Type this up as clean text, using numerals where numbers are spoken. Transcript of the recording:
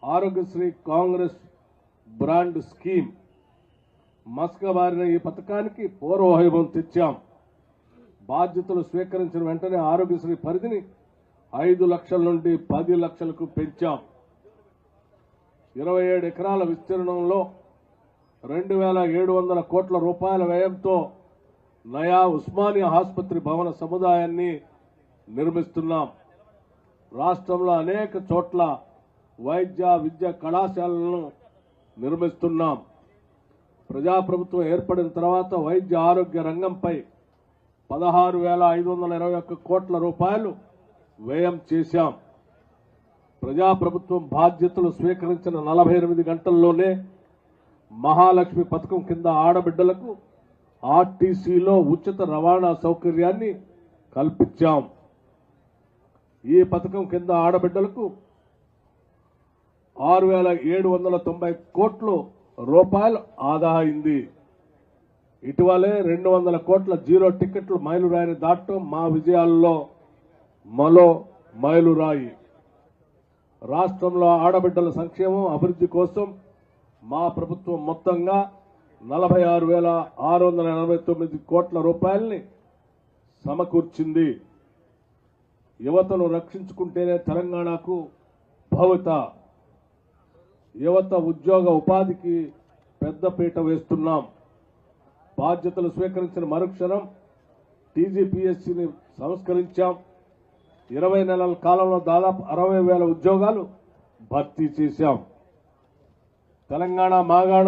Aarogyasri Congress brand scheme మసకబారిన ఈ పథకానికి పూర్వవైభవం తెచ్చాం. బాధ్యతలు స్వీకరించిన వెంటనే ఆరోగ్యశ్రీ పరిధిని 5 లక్షల నుండి 10 లక్షలకు పెంచాం. 27 ఎకరాల విస్తీర్ణంలో 2,700 కోట్ల రూపాయల వ్యయంతో నయా ఉస్మానియా ఆసుపత్రి భవన సముదాయాన్ని నిర్మిస్తున్నాం. రాష్ట్రంలో అనేక చోట్ల వైద్య విద్య కళాశాలలను నిర్మిస్తున్నాం. ప్రజాప్రభుత్వం ఏర్పడిన తర్వాత వైద్య ఆరోగ్య రంగంపై 16,521 కోట్ల రూపాయలు వ్యయం చేశాం. ప్రజాప్రభుత్వం బాధ్యతలు స్వీకరించిన 48 గంటల్లోనే మహాలక్ష్మి పథకం కింద ఆడబిడ్డలకు ఆర్టీసీలో ఉచిత రవాణా సౌకర్యాన్ని కల్పించాం. ఈ పథకం కింద ఆడబిడ్డలకు 6,790 కోట్ల రూపాయలు ఆదా అయింది. ఇటీవలే 200 కోట్ల జీరో టికెట్లు మైలురాయిని దాటడం మా విజయాల్లో మరో మైలురాయి. రాష్ట్రంలో ఆడబిడ్డల సంక్షేమం అభివృద్ధి కోసం మా ప్రభుత్వం మొత్తంగా 46,689 కోట్ల రూపాయల్ని సమకూర్చింది. యువతను రక్షించుకుంటేనే తెలంగాణకు భవిత. యువత ఉద్యోగ ఉపాధికి పెద్దపీట వేస్తున్నాం. బాధ్యతలు స్వీకరించిన మరుక్షణం టీజీపీఎస్సీని సంస్కరించాం. 20 నెలల కాలంలో దాదాపు 60,000 ఉద్యోగాలు భర్తీ చేశాం. తెలంగాణ మాగాణం